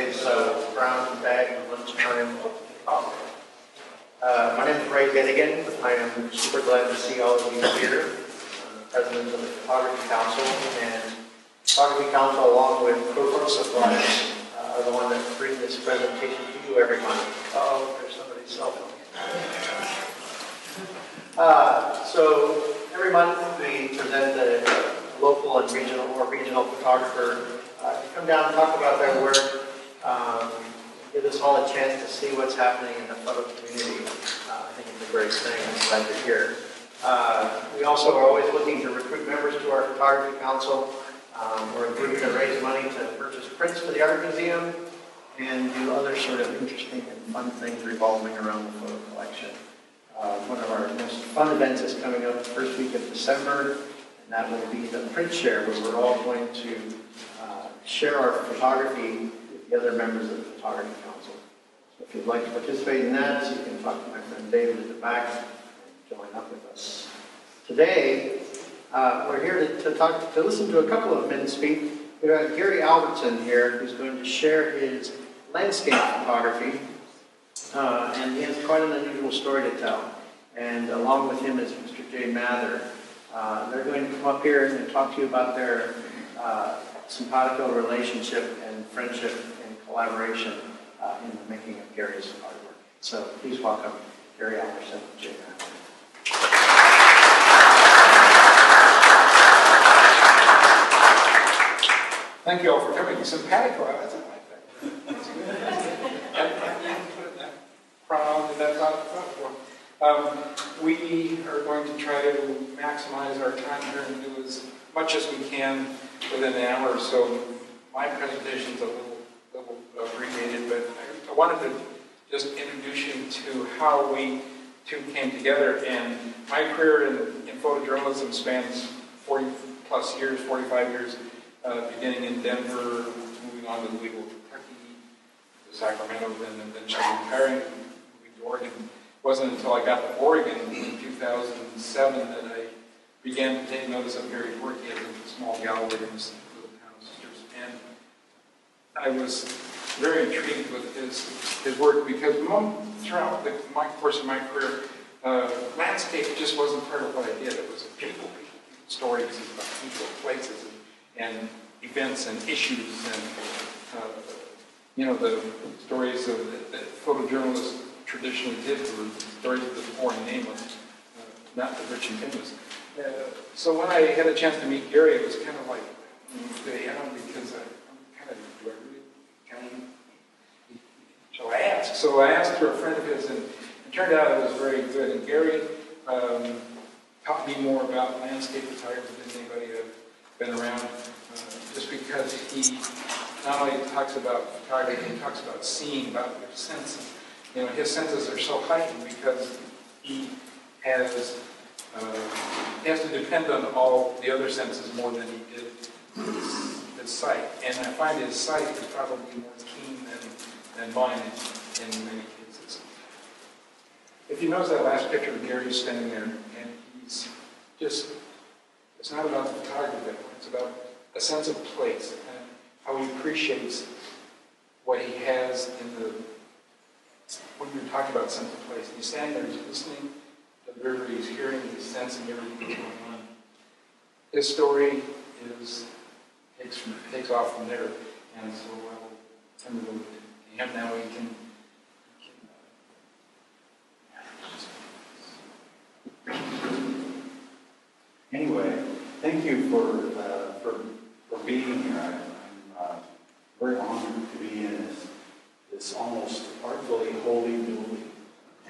yesterday's brown bag lunchtime talk. My name is Ray Gettigan. I am super glad to see all of you here. I'm the president of the Photography Council, and Photography Council, along with Pro Supplies, are the one that bring this presentation to you every month. Oh, there's somebody's cell phone. So every month we present a local and regional photographer to come down and talk about their work, give us all a chance to see what's happening in the photo community. I think it's a great thing. I'm glad you're here. We also are always looking to recruit members to our Photography Council. We're a group that raise money to purchase prints for the art museum and do other sort of interesting and fun things revolving around the photo collection. One of our most fun events is coming up the first week of December, and that will be the print share, where we're all going to share our photography with the other members of the Photography Council. So if you'd like to participate in that, you can talk to my friend David at the back and join up with us. Today, we're here to listen to a couple of men speak. We've got Gary Albertson here, who's going to share his landscape photography. And he has quite an unusual story to tell. And along with him is Mr. Jay Mather. They're going to come up here and talk to you about their simpatico relationship and friendship and collaboration in the making of Gary's artwork. So please welcome Gary Albertson and Jay Mather. Thank you all for coming. Simpatico, that's not like that. That's good. Proud that that's not we are going to try to maximize our time here and do as much as we can within an hour. So my presentation is a little abbreviated, but I wanted to just introduce you to how we two came together. And my career in photojournalism spans 40 plus years, 45 years, beginning in Denver, moving on to Louisville, Kentucky, to Sacramento, and then retiring, moving to Oregon. It wasn't until I got to Oregon in 2007 that I began to take notice of Gary's work. He had a small gallery in his little town of Sisters, and I was very intrigued with his work because throughout the course of my career, landscape just wasn't part of what I did. It was people stories about people, places, and events and issues, and the stories that photojournalists traditionally did were stories of the poor and nameless, not the rich and famous. So when I had a chance to meet Gary, it was kind of like, because do I really kind of, shall I ask? So I asked through a friend of his, and it turned out it was very good. And Gary taught me more about landscape photography than anybody I've been around, just because he not only talks about photography, he talks about seeing, about your senses. His senses are so heightened because he has to depend on all the other senses more than he did his sight. And I find his sight is probably more keen than mine in many cases. If you notice that last picture of Gary standing there, and he's just, it's not about the photography, it's about a sense of place and how he appreciates what he has in the, when you're talking about sense of place. He's standing there, he's listening to the river, he's hearing, he's sensing everything that's going on. His story takes off from there, and so I will turn it over to him now. He can Anyway, thank you for being here. I'm very honored to be in this almost artfully holy building.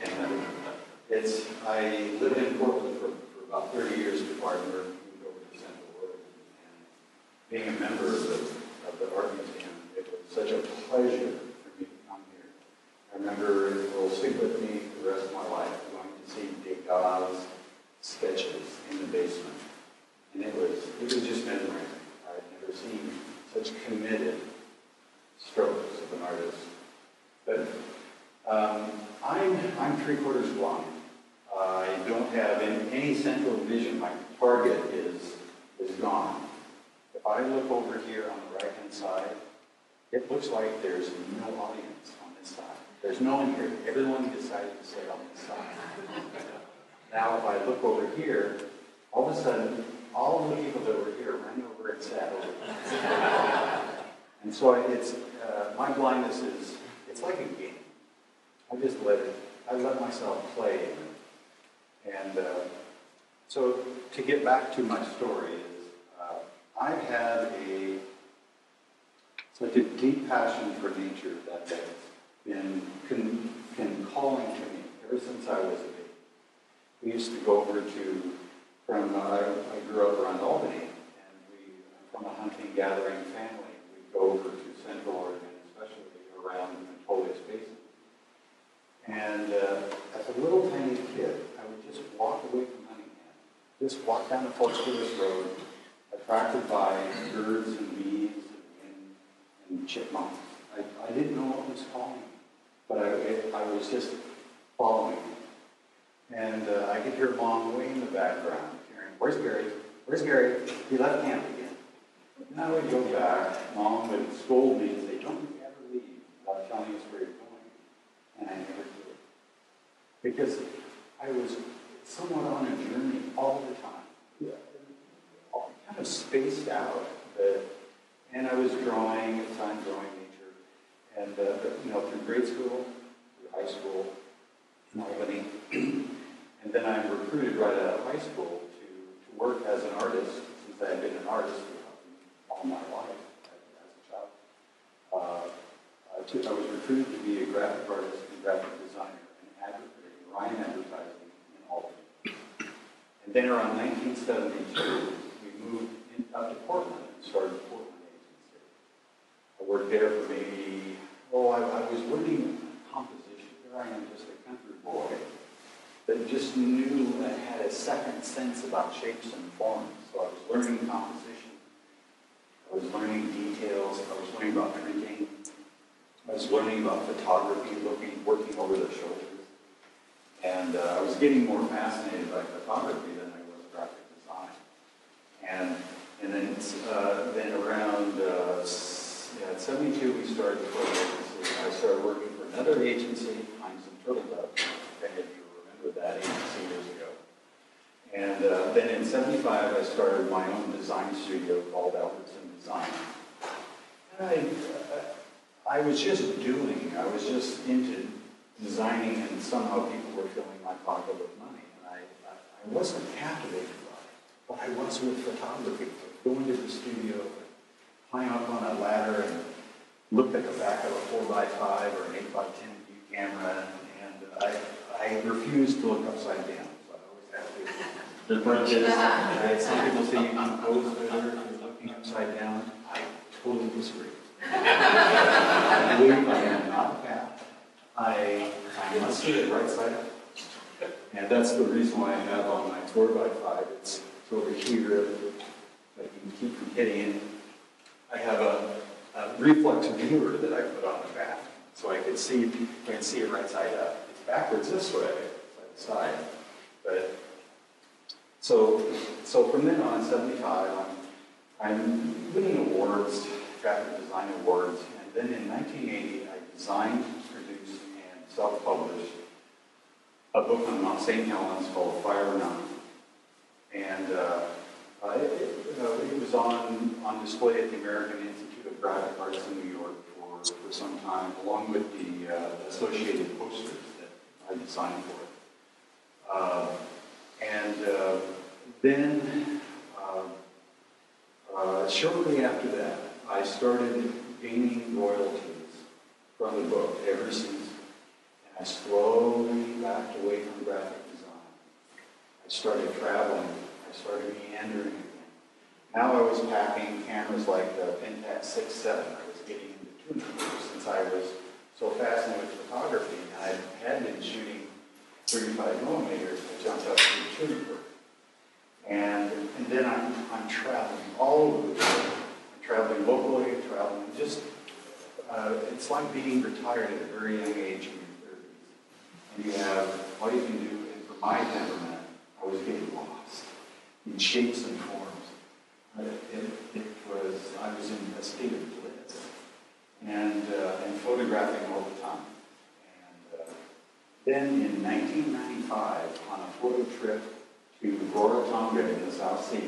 And I lived in Portland for about 30 years before I moved over to Central Oregon. And being a member of the Art Museum, it was such a pleasure for me to come here. I remember it will stick with me for the rest of my life, going to see Degas' sketches in the basement. And it was just mesmerizing. I'd never seen such committed strokes of an artist. But I'm 3/4 blind. I don't have any central vision. My target is gone. If I look over here on the right-hand side, it looks like there's no audience on this side. There's no one here. Everyone decided to sit on this side. Now, if I look over here, all of a sudden, all of the people that were here ran over and sat over there. And so it's, my blindness is, it's like a game. I let myself play in it. And so to get back to my story is, I had it's like a deep passion for nature that has been calling to me ever since I was a baby. We used to go over I grew up around Albany, and from a hunting gathering family, we'd go over to Central Oregon, especially around the Metolius Basin. And as a little tiny kid, I would just walk away from hunting camp, just walk down the Forest Service Road, attracted by birds and bees and chipmunks. I didn't know what was calling me, but I was just following. And I could hear Mom way in the background, hearing, "Where's Gary? Where's Gary? He left camp again." And I would go back. Mom would scold me and say, "Don't you ever leave without telling us where you're going." And I never did. Because I was somewhat on a journey all the time. Kind of spaced out. And I was drawing, at the time, drawing nature. And, through grade school, through high school, in Albany. And then I recruited right out of high school to work as an artist, since I had been an artist all my life as a child. I was recruited to be a graphic artist and graphic designer in Ryan Advertising in Albany. And then around 1972, we moved up to Portland and started the Portland Agency. I worked there for maybe, I was learning composition. Here I am, just a country boy that just knew and had a second sense about shapes and forms. So I was learning composition. I was learning details. I was learning about printing. I was learning about photography, working over the shoulders. And I was getting more fascinated by photography than I was graphic design. And then around 72, we started the Portland Agency. I started working for another agency, Hines and Turtle Dove. If any of you remember that agency years ago. And then in 75, I started my own design studio called Albertson Design. And I was just doing. I was just into designing, and somehow people were filling my pocket with money. And I wasn't captivated by it, but I was with photography. Go into the studio, climb up on a ladder, and look at the back of a 4x5 or an 8x10 view camera, and I refused to look upside down. So I always have to confront this. Some people say you can pose better if you're looking upside down. I totally disagree. I believe I am not a cat. I must see it right side up. And that's the reason why I have on my 4x5. It's over here, but you can keep from hitting it. I have a reflex viewer that I put on the back, so I can see it right side up. It's backwards this way, side to side. But so from then on, 75, I'm winning awards, graphic design awards, and then in 1980, I designed, produced, and self-published a book on Mount St. Helens called Fire Mountain. And it was on display at the American Institute of Graphic Arts in New York for some time, along with the associated posters that I designed for it. Then shortly after that, I started gaining royalties from the book ever since. And I slowly backed away from graphic design. I started traveling. I started meandering again. Now I was packing cameras like the Pentax 6-7. I was getting into tuning since I was so fascinated with photography. And I had been shooting 35 millimeters. I jumped up to the tuning group. And then I'm traveling all over the world. I'm traveling locally, traveling just, it's like being retired at a very young age in your 30s. And you have, all you can do, and for my temperament, I was getting lost in shapes and forms. I was in a state of bliss. and photographing all the time. And then in 1995, on a photo trip to Rarotonga in the South Seas,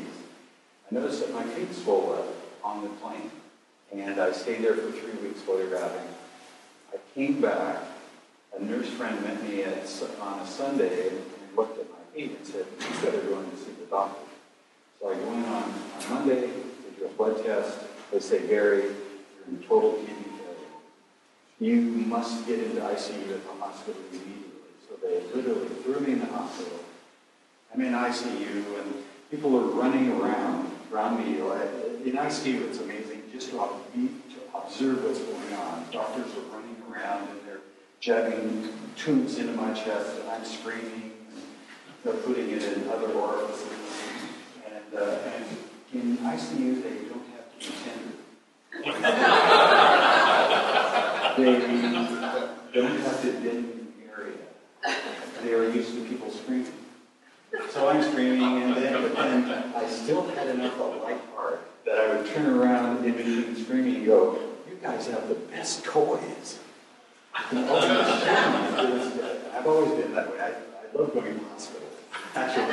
I noticed that my feet swelled up on the plane. And I stayed there for 3 weeks photographing. I came back. A nurse friend met me on a Sunday and looked at my feet and said, "You better go in to see the doctor." So I go in on Monday, they do a blood test. They say, "Gary, you're in total kidney failure. You must get into ICU at the hospital immediately." So they literally threw me in the hospital. I'm in ICU, and people are running around me. In ICU, it's amazing just to observe what's going on. Doctors are running around, and they're jabbing tubes into my chest, and I'm screaming. And they're putting it in other orifices. And in ICU, they don't have to be tender. They don't have to bend the area. They are used to people screaming. So I'm screaming, but then I still had enough of a light heart that I would turn around in between screaming and go, "You guys have the best toys." And I've always been that way. I love going to the hospital. Actually,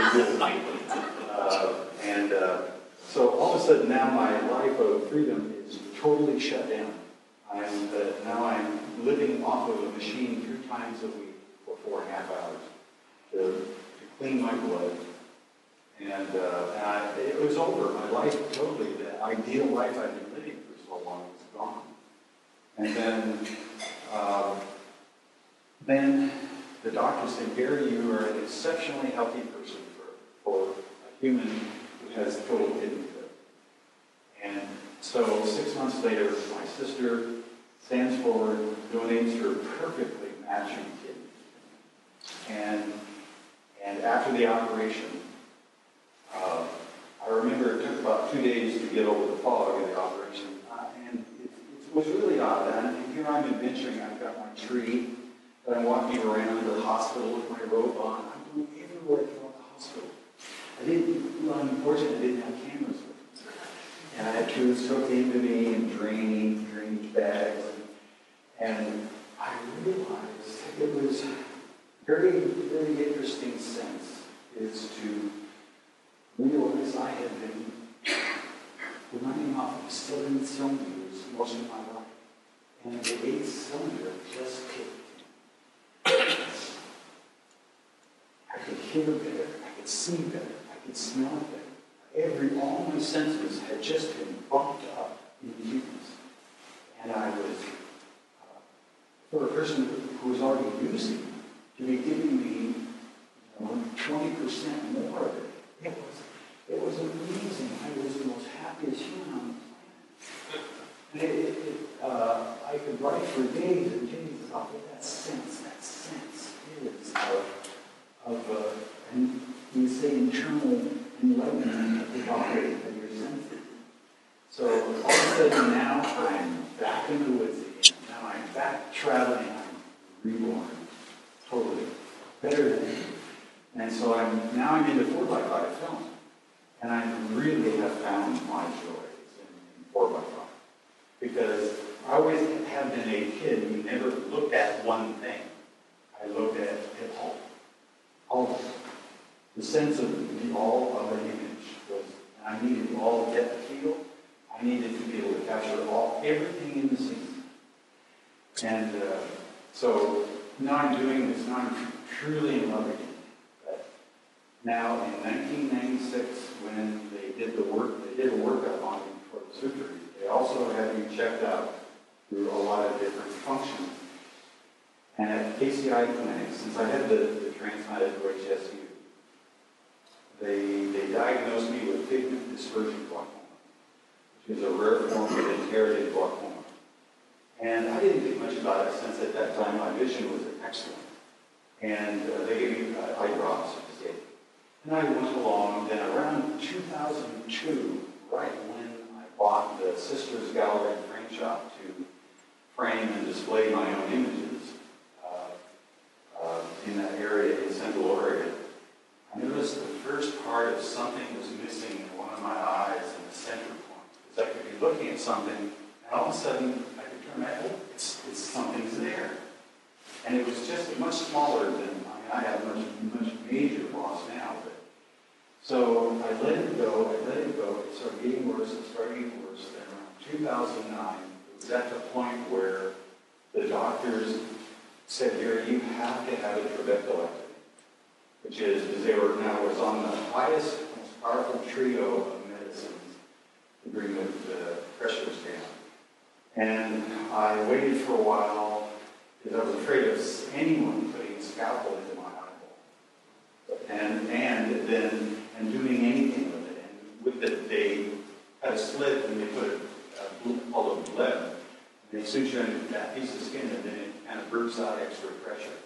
so all of a sudden now my life of freedom is totally shut down. Now I'm living off of a machine 3 times a week for 4.5 hours to clean my blood. And it was over. My life, totally, the ideal life I'd been living for so long was gone. And then the doctor said, "Gary, you are an exceptionally healthy person for a human who has total kidney failure." And so 6 months later, my sister stands forward, donates her perfectly matching kidney. And after the operation, I remember it took about 2 days to get over the fog of the operation. And it was really odd. And here I'm adventuring. I've got my tree. I'm walking around the hospital with my robe on. I'm going everywhere throughout the hospital. Unfortunately, I didn't have cameras with me. And I had tubes hooked into me and drainage bags. And I realized it was very, very interesting sense is to realize I had been running off of 7 cylinders most of my life. And the 8th cylinder just kicked. I could hear better, I could see better, I could smell better. All my senses had just been bumped up in units. And I was, for a person who was already using to be giving me 20% more of it, it was amazing. I was the most happiest human on the planet. And I could write for days and days about what that sense is and you say internal enlightenment of the body of your senses. So all of a sudden now I'm back in the woods again. Now I'm back traveling. I'm reborn. Totally. Better than ever. And so I'm into 4x5 film. And I really have found my joys in 4x5. Because I always have been a kid who never looked at one thing. I looked at it all. All of it. The sense of the all of an image was, I needed all depth of field. I needed to be able to capture everything in the scene. And so now I'm doing this. Now I'm truly in love again. But now in 1996, when they did a workup on me for the surgery, they also had me checked out through a lot of different functions. And at KCI Clinic, since I had the transplant at OHSU, they diagnosed me with pigment dispersion glaucoma, which is a rare form of inherited glaucoma. And I didn't think much about it since at that time my vision was excellent. And they gave me eye drops to take. And I went along, then around 2002, right when I bought the Sisters Gallery and Frame Shop to frame and display my own images in that area in Central Oregon, I noticed the first part of something was missing in one of my eyes in the center point. Because I could be looking at something, and all of a sudden, I could turn it's something's there. And it was just much smaller than, I have much major loss now. But, so I let it go, it started getting worse, Then around 2009, it was at the point where the doctors said, "Here, you have to have a trabeculectomy," which is, because they were now was on the highest, most powerful trio of medicines to bring the pressures down. And I waited for a while because I was afraid of anyone putting a scalpel into my eyeball, and doing anything with it. And with it, they had a slit and they put all of lead. They suture into that piece of skin, and then it kind of bursts out extra pressure.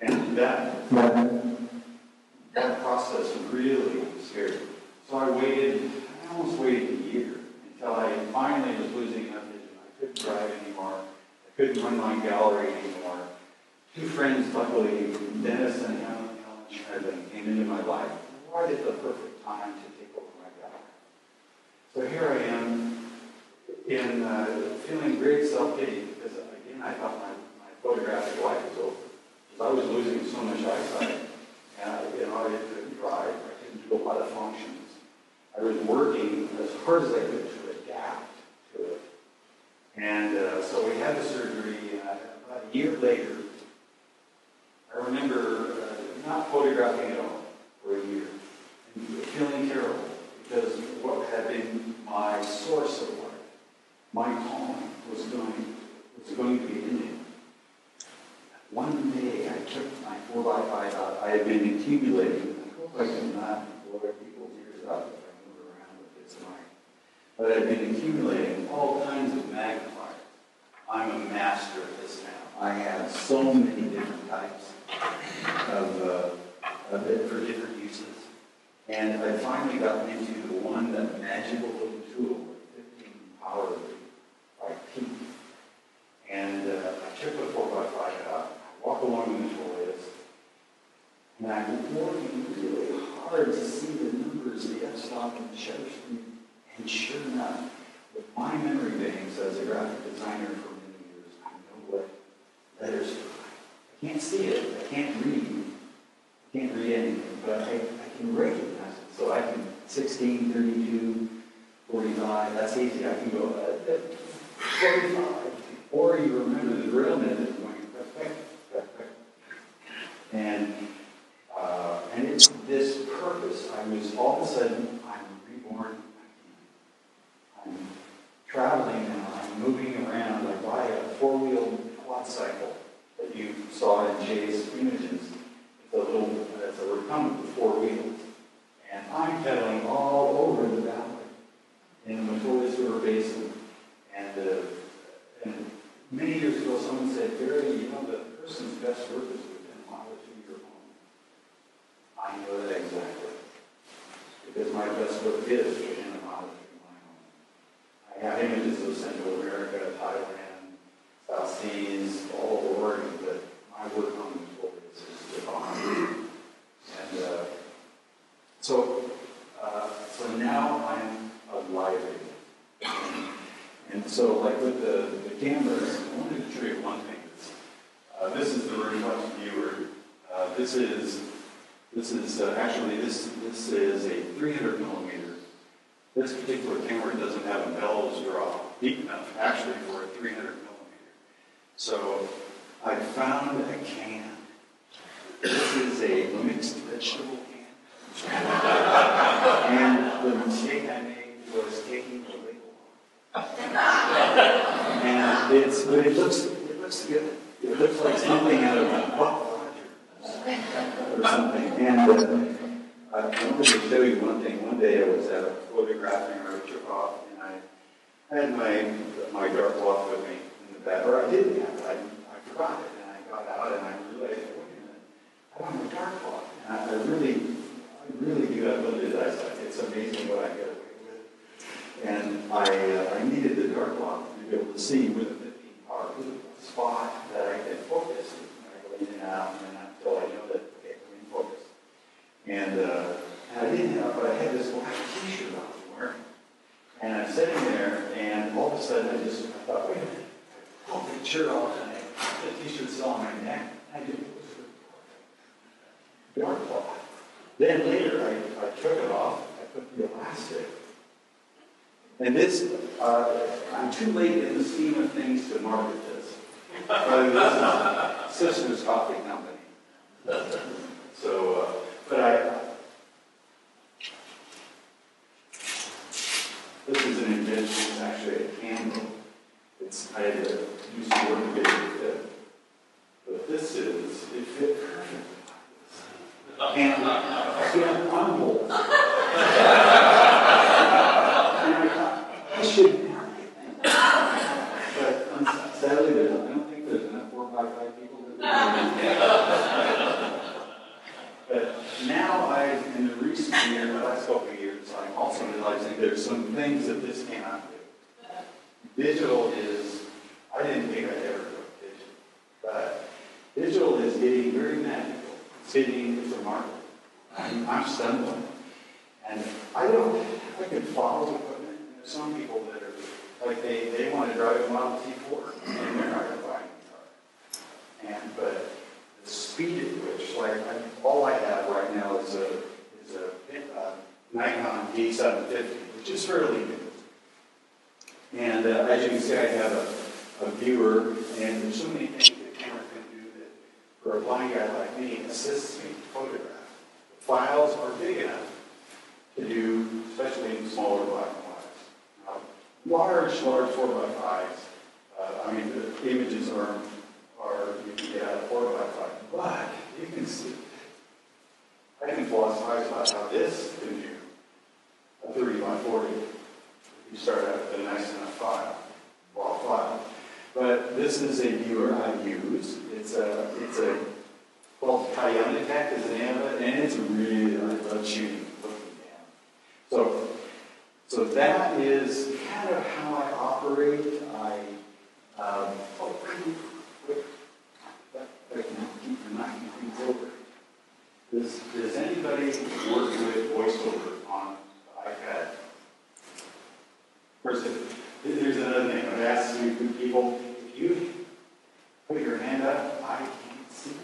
And that process really scared me. So I almost waited a year until I finally was losing enough vision. I couldn't drive anymore. I couldn't run my gallery anymore. Two friends, luckily, Dennis and Helen Schmedlin, came into my life right at the perfect time to take over my gallery. So here I am, feeling great self-pity because, again, I thought my photographic life was over. Because I was losing so much eyesight. And I couldn't drive. I couldn't do a lot of functions. I was working as hard as I could to adapt to it. And so we had the surgery. About a year later, I remember not photographing at all for a year. And feeling terrible because what had been my source of life, my calling, was going to be ending. One day I took my 4x5 out. I had been accumulating. I hope I can not blow people's ears out if I move around with this mic. But I've been accumulating all kinds of magnifiers. I'm a master at this now. I have so many different types of it for different uses. And I finally got into the one, that magical little tool with 15 power by peak. And I took the 4x5 out. I walk along the toilets, and I'm working really hard to see the numbers, the f-stop and the shutter speed. And sure enough, with my memory banks as a graphic designer for many years, I know what letters are. I can't see it. I can't read. I can't read anything, but I can recognize it. So I can 16, 32, 45. That's easy. I can go 45. Or you remember the drill method going perfect. And it's this purpose. I was all of a sudden, I'm reborn. I'm traveling now. I'm moving around. I buy a 4-wheel quad cycle that you saw in Jay's images. It's a recumbent with 4 wheels. And I'm pedaling all over the valley in the Matoya River Basin. And many years ago, someone said, "Barry, the person's best work is within a mile or 2 of your home." I know that exactly. Because my best work is within a mile or 2 of my home. I have images of Central America, Thailand, South Seas, all over Oregon, but my work on the tour is divine. And so now I'm alive again. And so, like with the cameras, I wanted to show you one thing. This is the reflex viewer. This is a 300 millimeter. This particular camera doesn't have a bellows draw deep enough, actually, for a 300 millimeter. So I found a can. This is a mixed vegetable can. And the mistake I made was taking the label off. And it looks good. It looks like something out of Buck Rogers or something. And I wanted to show you one thing. One day I was photographing, or I took off, and I had my dark cloth with me in the back. Or I didn't have it. I forgot it, and I got out, and I realized, wait a minute, I don't have a dark cloth. And I really do have limited eyesight. It's amazing what I get away with. And I needed the dark cloth to be able to see with a 15 power spot that I can focus. I go in and out, and until I know that, okay, I'm in focus. And I didn't have, but I had this black t-shirt I was wearing. And I'm sitting there, and all of a sudden I thought, wait a minute, pulled the shirt off and the t-shirt still on my neck. I didn't. Dark cloth. Then later, I took it off. I put the elastic. And this, I'm too late in the scheme of things to market this. This is Sister's Coffee Company. So, this is an invention. It's actually a candle. I had to do some work to get it to fit. But this it fit perfectly. And I can't unhold. I should marry it. But sadly, I don't think there's enough 4x5 people that But now in the recent year, the last couple of years, I'm also realizing there's some things that this cannot do. Digital is, I didn't think I'd ever go digital, but digital is getting very magical. It's remarkable. I'm stunned by it. And I can follow the equipment. There's some people that are, like, they want to drive a Model T4, and they're not going to buy a car. But the speed at which, all I have right now is a Nikon D750, which is fairly new. And as you can see, I have a viewer, and there's so many things the camera can do that, for a blind guy like me, assists me to photograph. The files are big enough to do, especially in smaller black and whites. Large 4x5s. The images are you can get out of 4x5, but you can see. I can philosophize about how this can do a 30x40. You start out with a nice enough raw file. But this is a viewer I use. It's called Tech is the name of it, and it's really, I love shooting looking down. So that is kind of how I operate. Keep knocking things over. Does anybody work with VoiceOver on the iPad? First, there's another thing. I've asked you people, if you put your hand up, I can't see.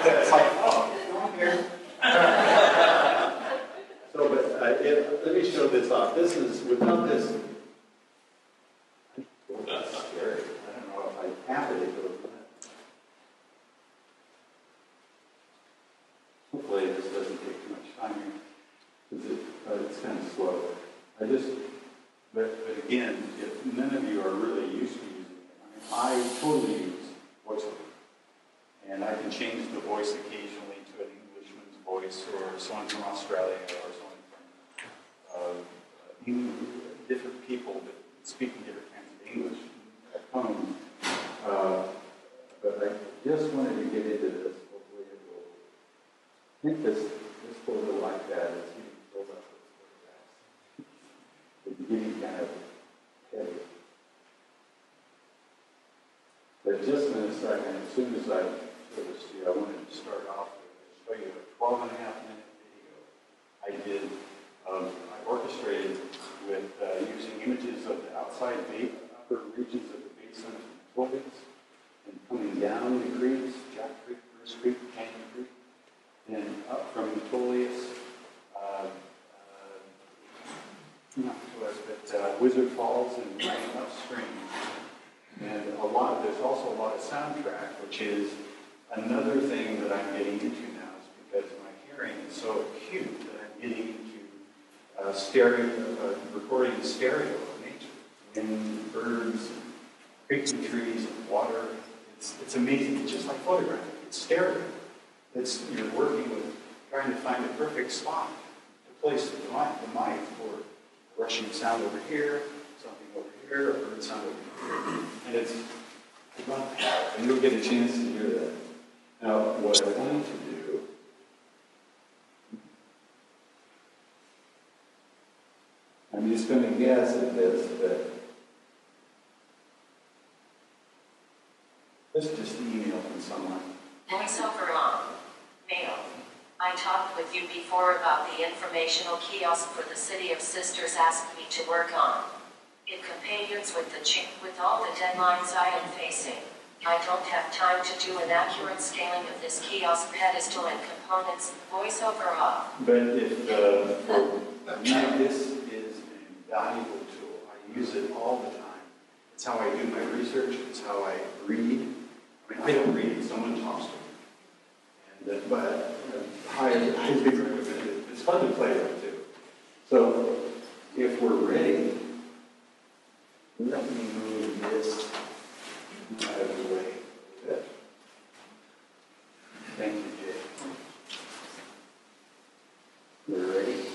It's like, oh, come here. Let me show this off. This is, without this, that's scary. I don't know if I tap it, it goes left. Hopefully this doesn't take too much time here. It's kind of slow. But again, if none of you are really used to using it, I totally use VoiceOver. And I can change the voice occasionally to an Englishman's voice, or someone from Australia, or someone from different people that speaking different kinds of English at home. But I just wanted to get into this. Hopefully it will. I think this photo like that is getting filled up with photographs. It's getting kind of heavy. But just in a second, as soon as I show this to you, I wanted to start off with show you a 12.5-minute video I did. I orchestrated with using images of the outside upper regions of the basin of the Tobits, and coming down the creeks, Jack Creek, Bruce Creek, Canyon Creek, and up from Metolius, not Metolius, but Wizard Falls and running upstream. And there's also a lot of soundtrack, which is another thing that I'm getting into now, is because my hearing is so acute that I'm getting into recording the stereo of nature, and birds, and creeks and trees, and water. It's amazing. It's just like photographing. It's stereo. You're working with trying to find the perfect spot to place the mic for rushing sound over here, something over here, a bird sound over here, and it's fun. And you'll get a chance to hear that. Now, what I want to do. I'm just going to guess at this, but this is just an email from someone. Voiceover on. Mail. I talked with you before about the informational kiosk for the City of Sisters asked me to work on. It companions with with all the deadlines I am facing. I don't have time to do an accurate scaling of this kiosk pedestal and components, voiceover off. But if, for me, this is an invaluable tool. I use it all the time. It's how I do my research. It's how I read. I mean, I don't read. Someone talks to me. And, but highly recommend it. It's fun to play with, too. So, if we're ready, let me move this out of the way. Good. Thank you, Jay. We're ready?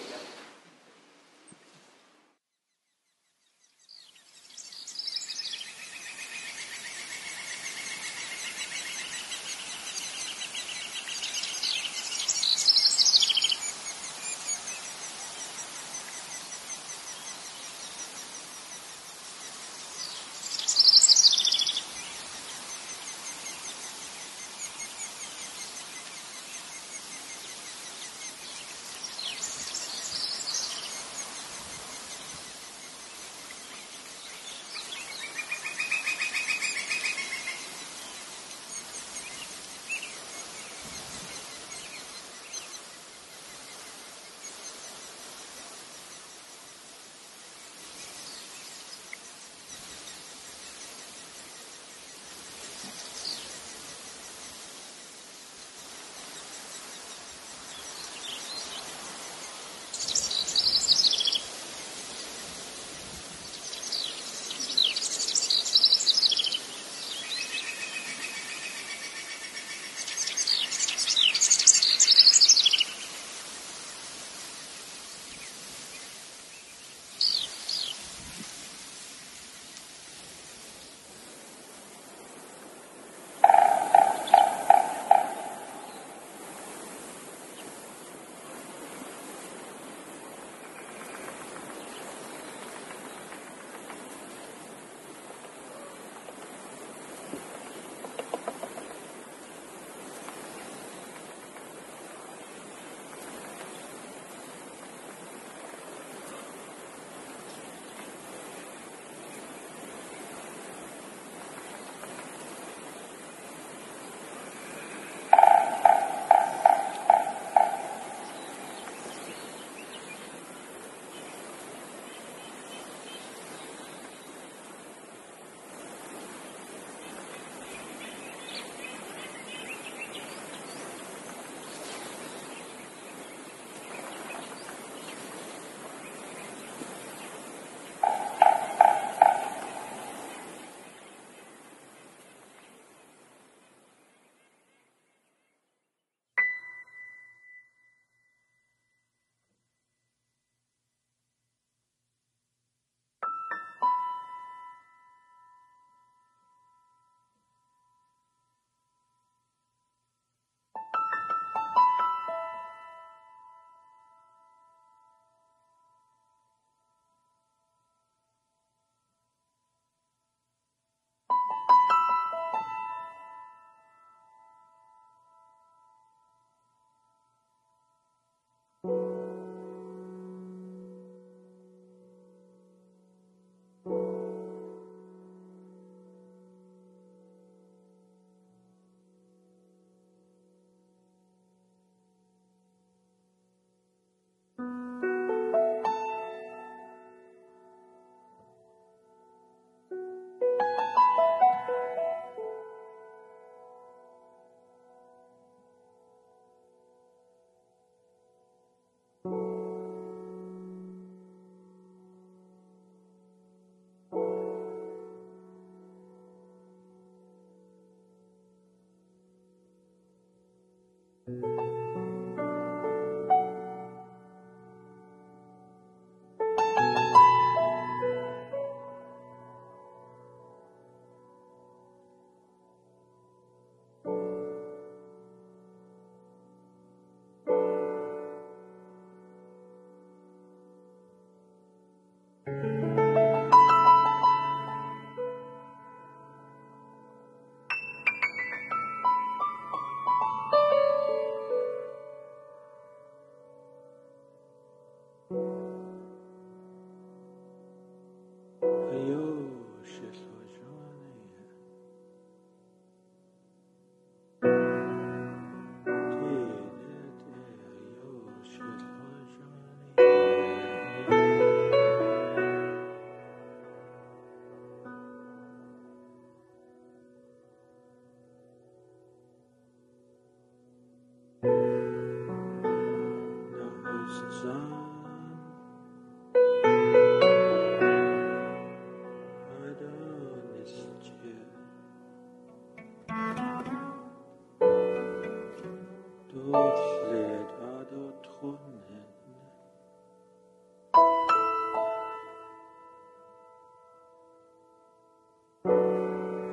Led Adotronen.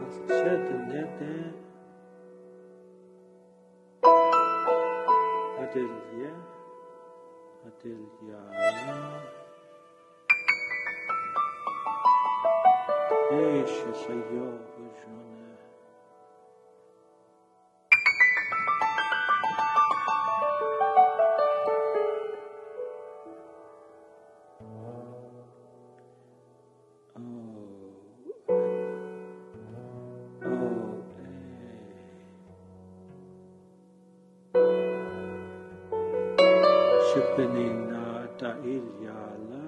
Ascednete Adelia Adeliana Eixe Sayor Jona Shipenina ta Ilyala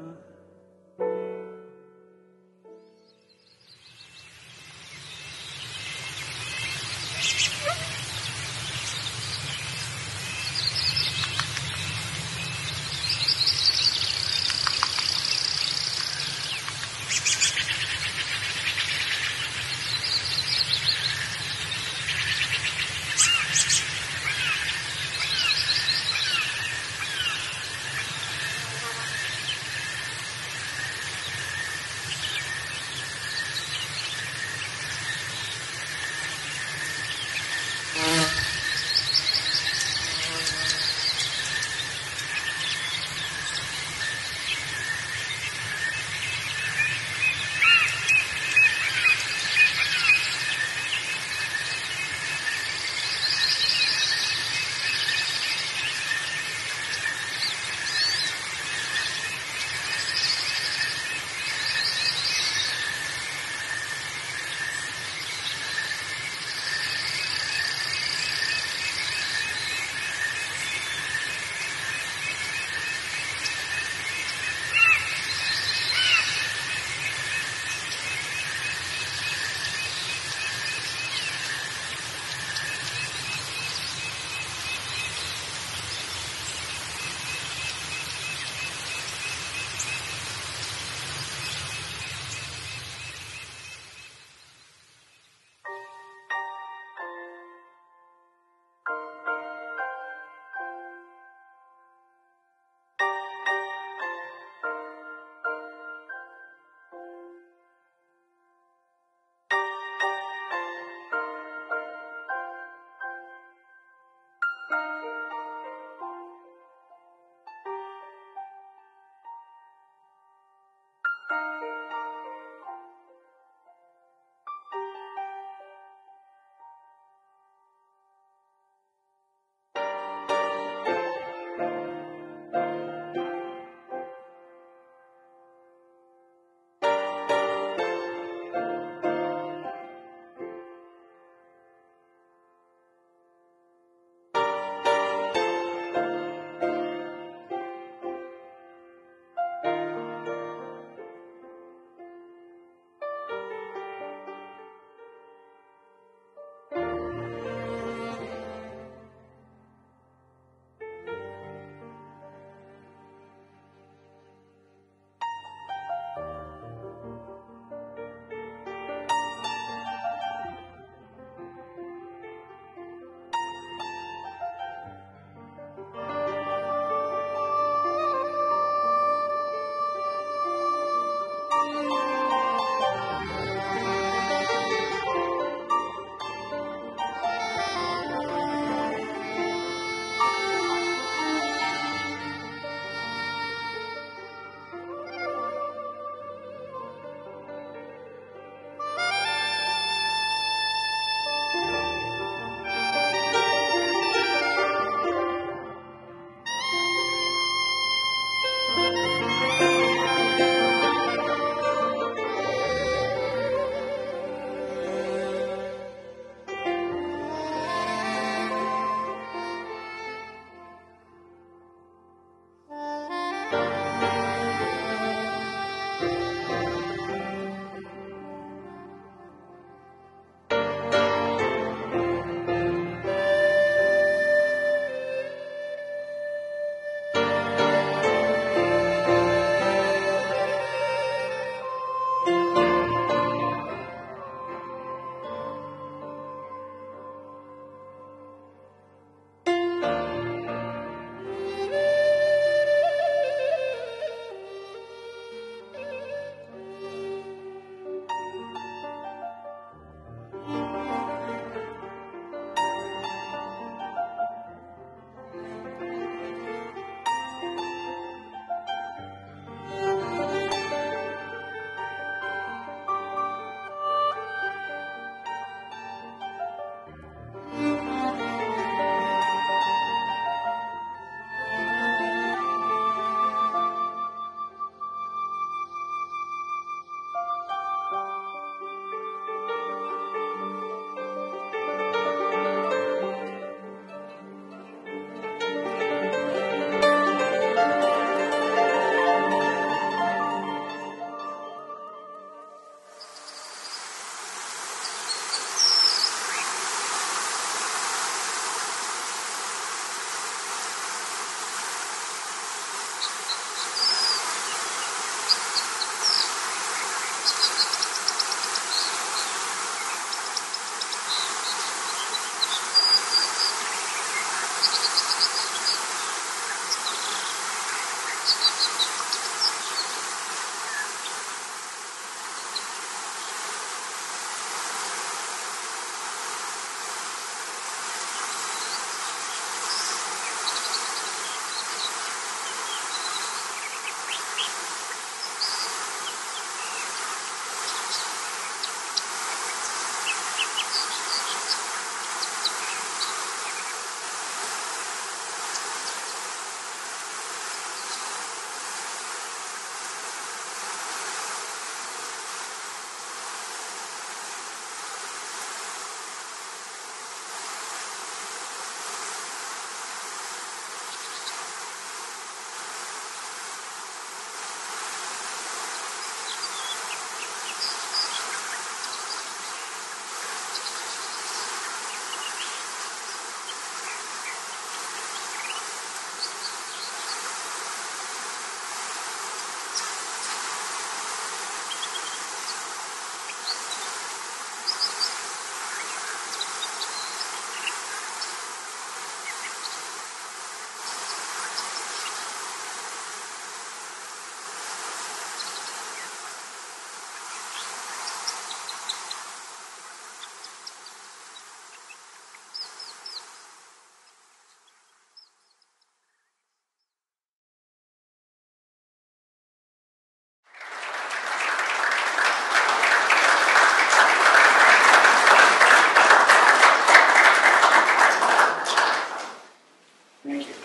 Thank you.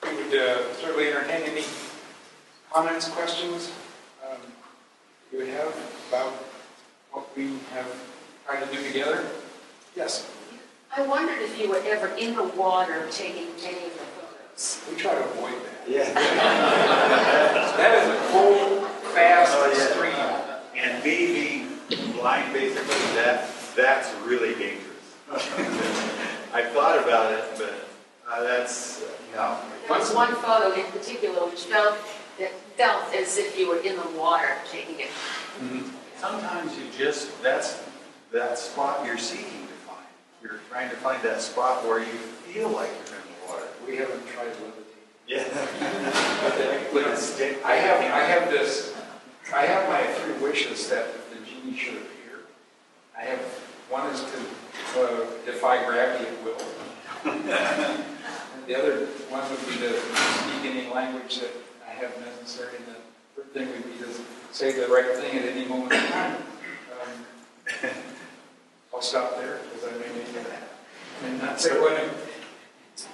We would certainly entertain any comments, questions you would have about what we have tried to do together. Yes. I wondered if you were ever in the water taking any of the photos. We try to avoid that. Yeah. That is a cold, fast stream. And me being blind, basically, that's really dangerous. I thought about it, but that's, no. There was one photo in particular which felt as if you were in the water taking it. Mm-hmm. Sometimes you just, that's that spot you're seeking to find. You're trying to find that spot where you feel like you're in the water. We haven't tried levitating. Yeah. I have my 3 wishes that the genie should appear. I have, one is to defy gravity at will. And the other one would be to speak any language that I have necessary. And the third thing would be to say the right thing at any moment in time. I'll stop there because I may need that. And not say what I'm...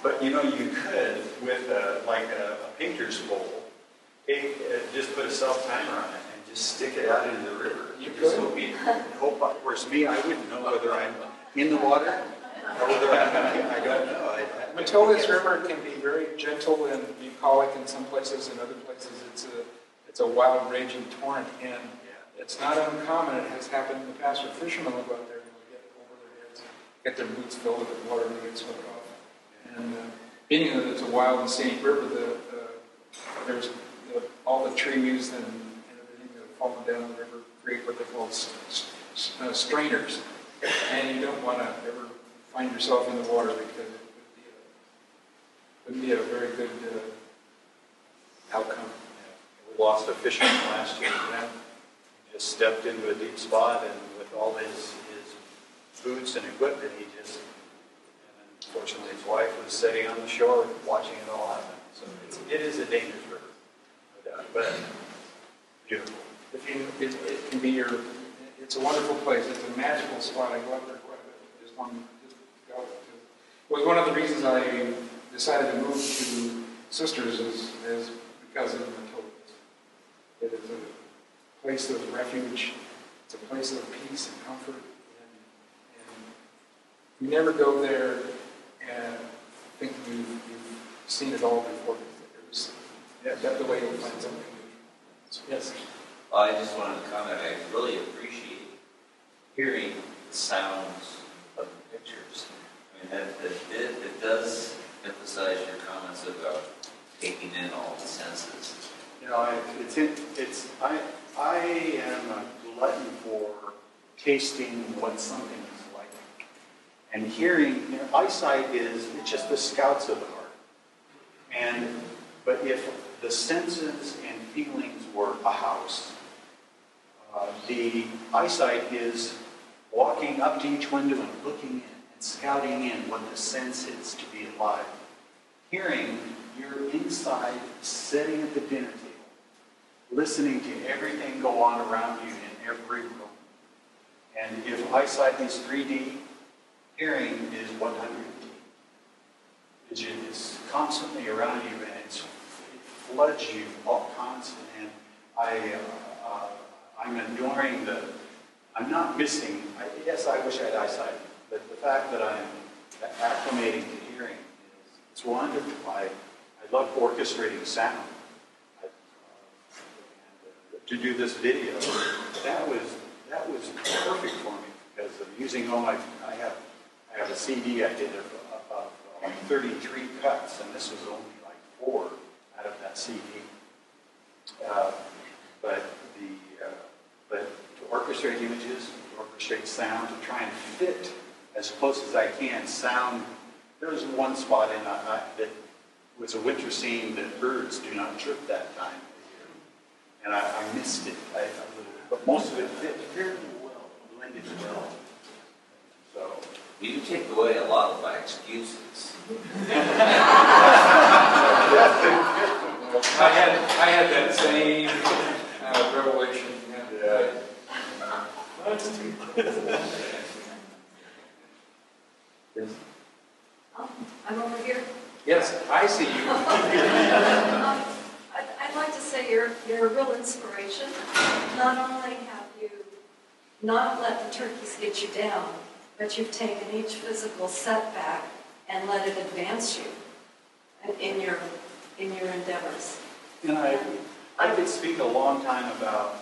But you know, you could, with like a painter's bowl, just put a self-timer on it and just stick it out into the river. You just could. hope, whereas me, I wouldn't know whether I'm in the water or whether I don't know. Matilda's River can be very gentle and bucolic in some places. In other places, it's a wild, raging torrent. And it's not uncommon. It has happened in the past where fishermen will go out there and they'll get over their heads, get their boots filled with water and they get swept off. And being that it's a wild and scenic river, there's all the trees and everything that have fallen down the river create what they call strainers. And you don't want to ever find yourself in the water because it wouldn't be a very good outcome. We lost a fisherman last year. He just stepped into a deep spot, and with all his boots and equipment, he just. Fortunately, his wife was sitting on the shore watching it all happen. So it is a dangerous river, but beautiful. It can be it's a wonderful place. It's a magical spot. I go out there quite a bit. Just go. It was one of the reasons I decided to move to Sisters is because of Matilda's. It is a place of refuge. It's a place of peace and comfort. And you never go there and think you've seen it all before. That's the way you'll find something new. Yes. Well, I just wanted to comment. I really appreciate hearing the sounds of the pictures. I mean, it does emphasize your comments about taking in all the senses. You know, I am a glutton for tasting what something is like. And hearing, you know, eyesight it's just the scouts of the heart. But if the senses and feelings were a house, the eyesight is walking up to each window and looking in and scouting in what the sense is to be alive. Hearing, you're inside, sitting at the dinner table, listening to everything go on around you in every room. And if eyesight is 3D, hearing is 100D. It's constantly around you, and it floods you all constant. And I'm enduring I'm not missing. Yes, I wish I had eyesight, but the fact that I'm acclimating to hearing it's wonderful. I love orchestrating sound. To do this video, that was perfect for me because of using all my. I have a CD I did of like 33 cuts, and this was only like 4 out of that CD. But to orchestrate images, to orchestrate sound, to try and fit as close as I can sound. There was one spot in that was a winter scene that birds do not chirp that time of the year, and I missed it a little bit, but most of it fit fairly well, blended well. So You take away a lot of my excuses. I had that same revelation. Yeah. I I'm over here. Yes, I see you. I'd like to say you're a real inspiration. Not only have you not let the turkeys get you down, but you've taken each physical setback and let it advance you in your endeavors. And I could speak a long time about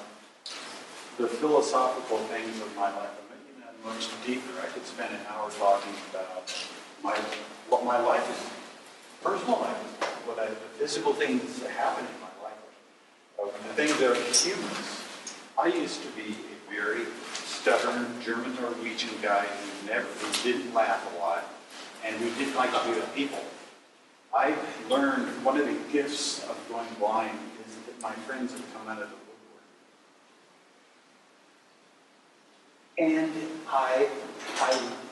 the philosophical things of my life. I mean, even much deeper. I could spend an hour talking about what my life is, personal life is, the physical things that happen in my life, the things that are humans. I used to be a very stubborn German Norwegian guy who didn't laugh a lot, and who didn't like to be with people. I've learned one of the gifts of going blind is that my friends have come out of the woodwork. And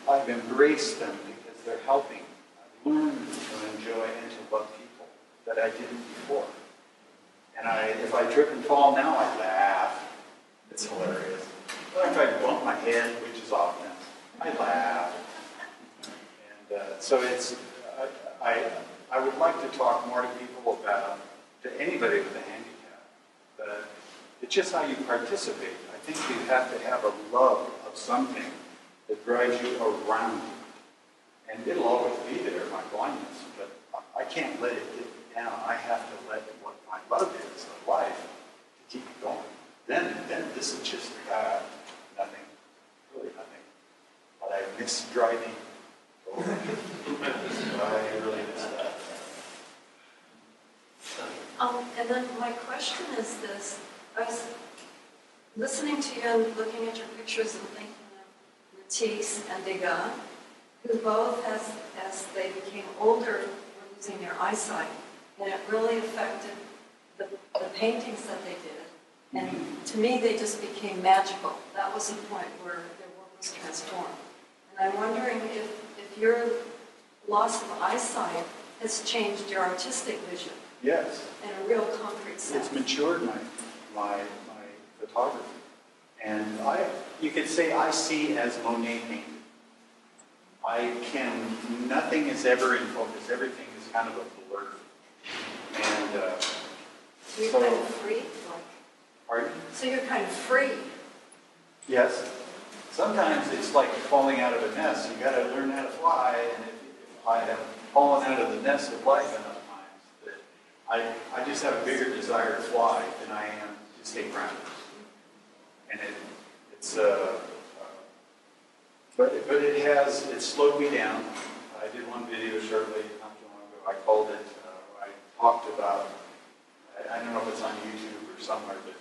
I've embraced them because they're helping. I've learned to enjoy and to love people that I didn't before. And if I trip and fall now, I laugh. It's hilarious. But if I bump my head, which is often, I laugh. And so I would like to talk more to people about, to anybody with a handicap, that it's just how you participate. I think you have to have a love of something that drives you around. And it'll always be there, my blindness, but I can't let it get me down. I have to let what my love is, of life, to keep it going. Then this is just nothing, really nothing. But I miss driving. I really miss that. And then my question is this. I was listening to you and looking at your pictures and thinking of Matisse and Degas, who both, as they became older, were losing their eyesight. And it really affected the paintings that they did. And to me, they just became magical. That was the point where their work was transformed. And I'm wondering if your loss of eyesight has changed your artistic vision. Yes. In a real concrete sense. It's matured my photography. And you could say I see as Monet painted. Nothing is ever in focus. Everything is kind of a blur. And so you're kind of free? Pardon? So you're kind of free. Yes. Sometimes it's like falling out of a nest. You got to learn how to fly. And if I have fallen out of the nest of life enough times, that I just have a bigger desire to fly than I am to stay grounded. And it's slowed me down. I did one video shortly not too long ago. I called it, I talked about, I don't know if it's on YouTube or somewhere, but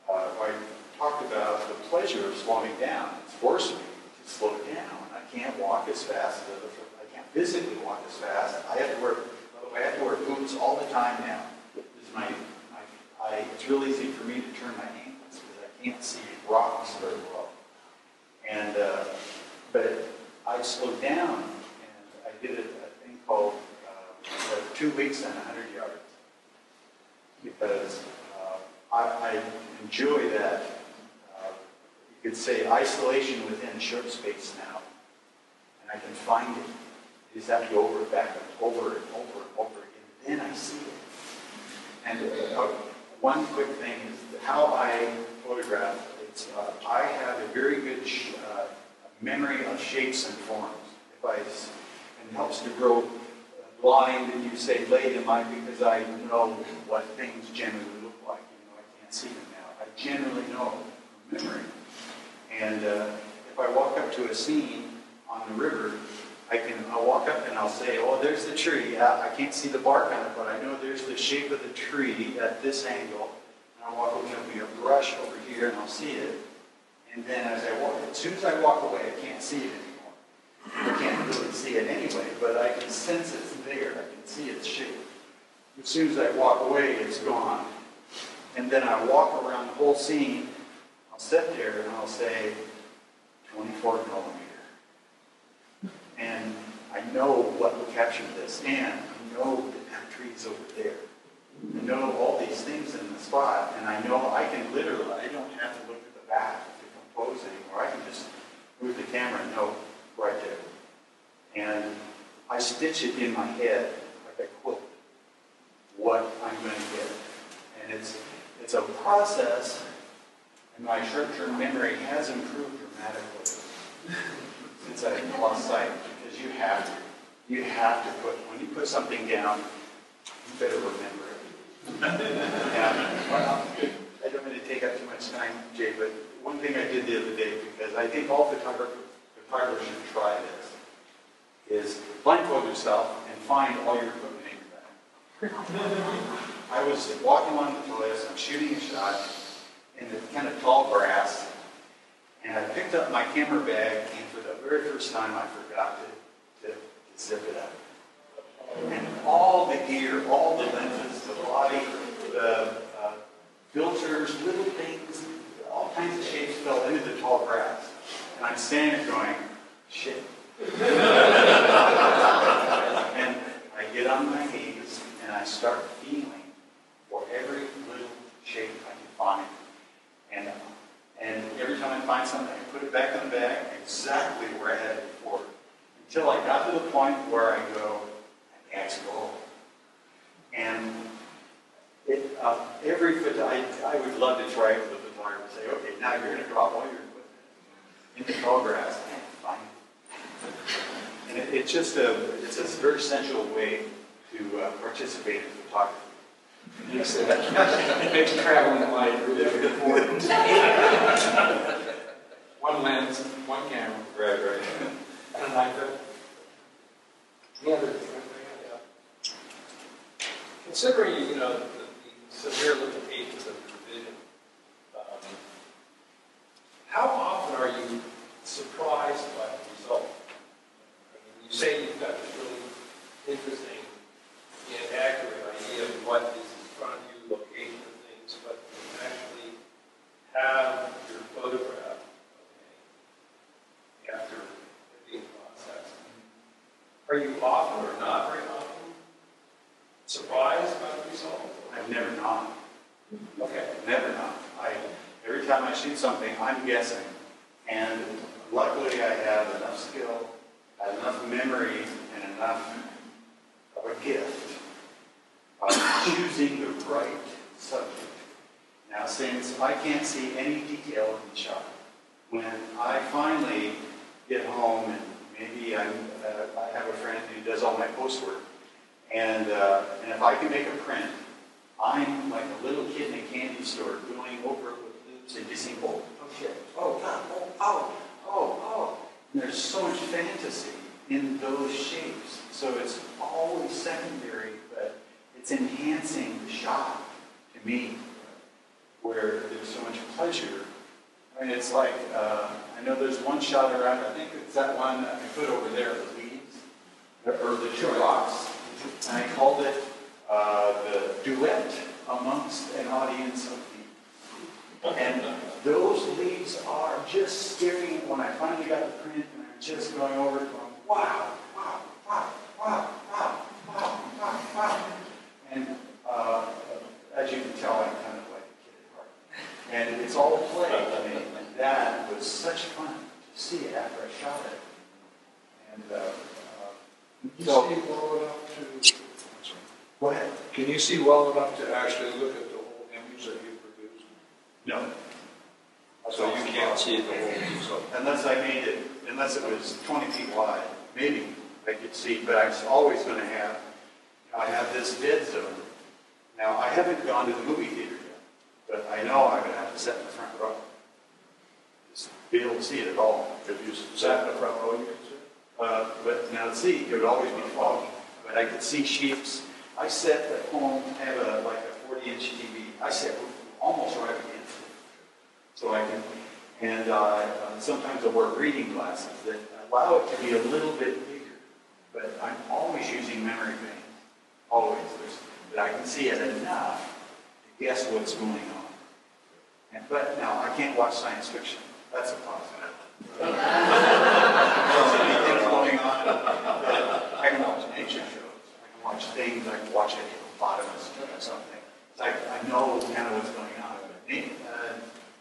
I talked about the pleasure of slowing down. It's forced me to slow down. I can't walk as fast. I can't physically walk as fast. I have to wear boots all the time now. It's real easy for me to turn my ankles because I can't see rocks very well. And but I slowed down and I did a thing called 2 weeks and 100 yards because I enjoy that. You could say isolation within a short space now, and I can find it. I just have to go over it back and over and over and over again. Then I see it. And one quick thing is how I photograph. I have a very good memory of shapes and forms. And it helps to grow blind, and you say late in life because I know what things generally look like. I can't see them now. I generally know from memory. And if I walk up to a scene on the river, I'll walk up and I'll say, oh, there's the tree. I can't see the bark on it, but I know there's the shape of the tree at this angle. And I'll walk over, there'll be a brush over here, and I'll see it. And then as soon as I walk away, I can't see it anymore. I can't really see it anyway, but I can sense it's there. I can see its shape. As soon as I walk away, it's gone. And then I walk around the whole scene. I'll sit there and I'll say, 24 millimeter. And I know what will capture this. And I know that tree's over there. I know all these things in the spot. And I know I can literally, I don't have to look at the back to compose anymore. I can just move the camera and know right there. And I stitch it in my head like a quilt, what I'm going to get. And it's a process, and my short-term memory has improved dramatically since I lost sight, because you have to put, when you put something down, you better remember it. Well, I don't mean to take up too much time, Jay, but one thing I did the other day, because I think all photographers should try this, is blindfold yourself and find all your equipment in your bag. I was walking along the terrace, I'm shooting a shot in the kind of tall grass, and I picked up my camera bag, and for the very first time I forgot to zip it up. And all the gear, all the lenses, the body, the filters, little things, all kinds of shapes fell into the tall grass. And I'm standing there going, shit. And I get on my knees and I start feeling for every little shape I can find. And every time I find something, I put it back in the bag exactly where I had it before. Until I got to the point where I go, that's gold. And I would love to try it with a photographer and say, okay, now you're going to drop all your equipment in the tall grass and find it. And it's just a very sensual way to participate in photography. You said that makes traveling light really important. One lens, one camera. Right. And an iPad. The other thing, considering, the severe limitations of your vision, how often are you surprised by the result? I mean, you say you've got this really interesting and accurate idea of what is in front of you, location of things, but you actually have your photograph, after it being processed. Are you often or not very often surprised by the result? I've never not. Okay. Never not. Every time I shoot something, I'm guessing. And luckily I have enough skill, I have enough memory, and enough of a gift of choosing the right subject. Now, since I can't see any detail in the shot, when I finally get home and maybe I have a friend who does all my post work, and if I can make a print, I'm like a little kid in a candy store going over it with loops and just saying, oh shit, oh God, oh. And there's so much fantasy in those shapes. So it's always secondary, but it's enhancing the shot to me, where there's so much pleasure. I mean, it's like, I know there's one shot around, I think it's that one I put over there, the leaves, or the two rocks. And I called it the duet amongst an audience of leaves. And those leaves are just staring, when I finally got the print, and I'm just going over it, going, wow. And as you can tell, I'm kind of like a kid at heart. And it's all play. I mean, and that was such fun to see it after I shot it. And Can you see well enough to? Go ahead. Can you see well enough to actually look at the whole image that you produced? No. So you can't see the whole image. So Unless it was 20 feet wide, maybe I could see, but I was always going to have, I have this dead zone. Now, I haven't gone to the movie theater yet, but I know I'm going to have to sit in the front row. Just be able to see it at all. if you sat in the front row, you could see. But now, see, it would always be foggy, but I could see shapes. I sit at home, I have like a 40-inch TV. I sit almost right against it. So I can, and sometimes I wear reading glasses that allow it to be a little bit bigger. But I'm always using memory banks. Always. But I can see it enough to guess what's going on. But now, I can't watch science fiction. That's a positive. There's anything going on. I can watch nature shows. I can watch things. I can watch a hippopotamus or something. I know kind of what's going on. But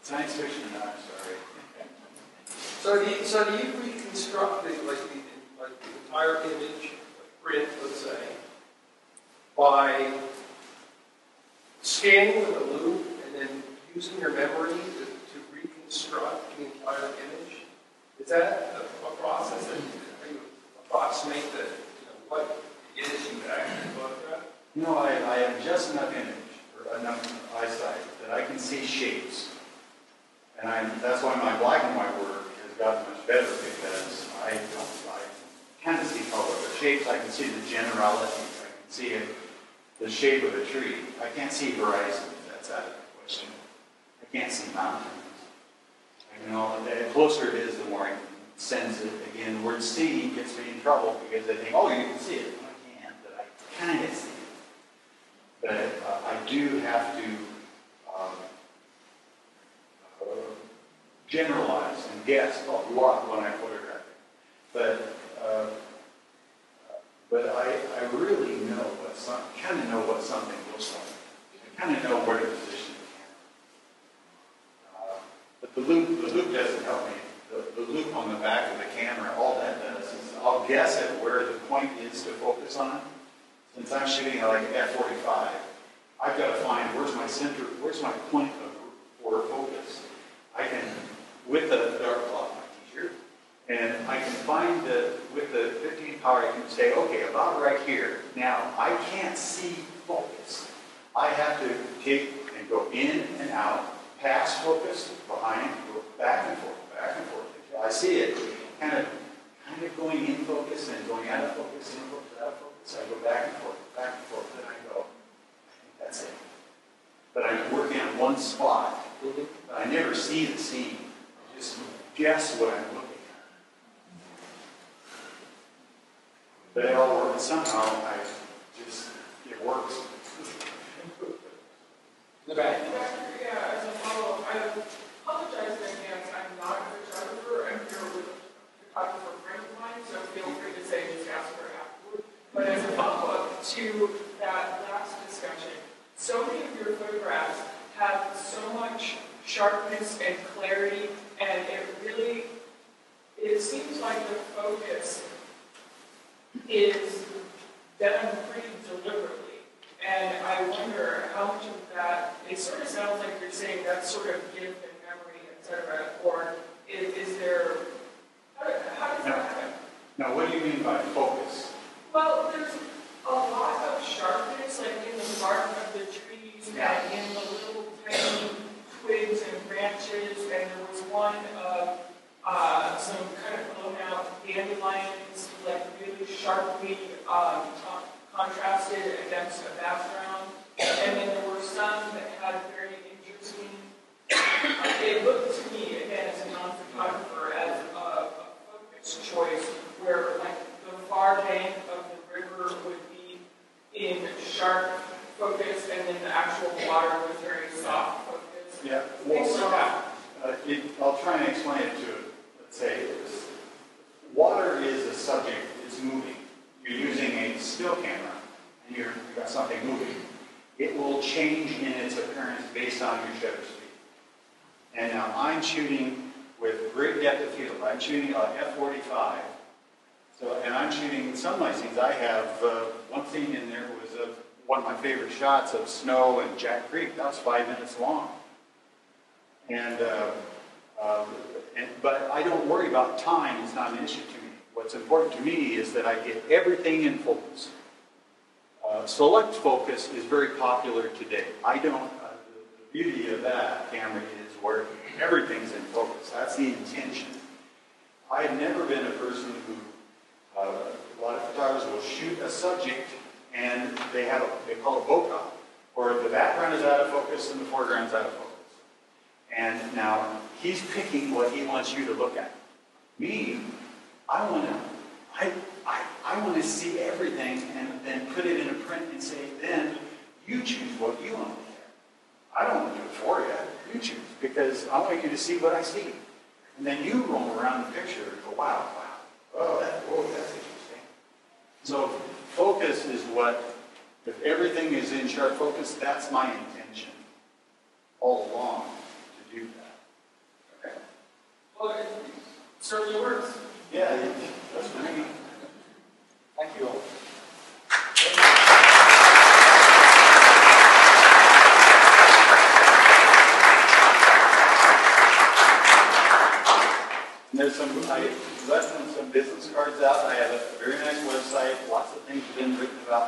science fiction, no, I'm sorry. So do you reconstruct the entire image, print, let's say, by scanning with a loop and then using your memory to reconstruct the entire image? Is that a process that you approximate what it is you actually photograph? I have just enough image, or enough eyesight, that I can see shapes. And that's why my black and white work has gotten much better, because I kind of see color. The shapes, I can see the generalities. I can see the shape of a tree. I can't see horizons. That's out of the question. I can't see mountains. The closer it is, the more I can sense it. Again, the word see gets me in trouble, because I think, oh, you can see it. I can't, but I kind of see it. But I do have to generalize and guess a lot when I photograph it. But I really know kind of know what something looks like. I kind of know where to position the camera. But the loop doesn't help me. The loop on the back of the camera, all that does is I'll guess at where the point is to focus on. Since I'm shooting at like f/45, I've got to find where's my center, where's my point for focus. I can, with the dark cloth, my t-shirt, and I can find with the 15 power, I can say, okay, about right here. Now, I can't see focus. I have to take and go in and out, pass focus, behind, go back and forth, until I see it kind of going in focus and going out of focus, in focus, out of focus. I go back and forth, and I go, that's it. But I'm working on one spot. But I never see the scene. I just guess what I'm looking at. But it all works. Somehow, it works. The back. Yeah, as a follow-up, I apologize in advance. I'm not a photographer. I'm here with a photographer friend of mine, so feel free to say just ask her afterward. But as a follow-up to that last discussion, so many of your photographs have so much sharpness and clarity, and it seems like the focus is done pretty deliberately. And I wonder how much of that, it sort of sounds like you're saying that's sort of gift and memory, etc., or is there, how does that happen? Now, what do you mean by focus? Well, there's a lot of sharpness, like in the bark of the trees, and in the little tiny twigs and branches, and there was one of some kind of blown out dandelions, like really sharply contrasted against a background. And then there were some that had very interesting, it looked to me, again, as a non-photographer, as a focus choice, where like the far bank of the river would be in sharp focus, and then the actual water was very soft focus. Yeah, I'll try and explain it to it. Let's say water is a subject, it's moving. You're using a still camera, and you've got something moving. It will change in its appearance based on your shutter speed. And now I'm shooting with great depth of field. I'm shooting on f/45. And I'm shooting some of my scenes. I have one scene in there was one of my favorite shots of snow and Jack Creek. That was 5 minutes long. But I don't worry about time. It's not an issue to me. What's important to me is that I get everything in focus. Select focus is very popular today. The beauty of that camera is where everything's in focus. That's the intention. I've never been a person who, a lot of photographers will shoot a subject and they call it bokeh, or the background is out of focus and the foreground is out of focus. And now he's picking what he wants you to look at. Me, I want to see everything and then put it in a print and say, then you choose what you want to look at. I don't want to do it for you. You choose, because I want you to see what I see. And then you roll around the picture and go, wow, that's interesting. So focus is what, if everything is in sharp focus, that's my intention all along to do that. Okay. Well, it certainly works. Yeah, that's for me. Thank you all.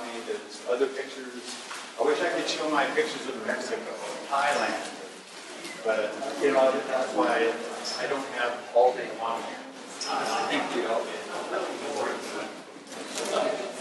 me, there's other pictures. I wish I could show my pictures of Mexico, Thailand, but, you know, that's why I don't have all day long here. I think we all get more.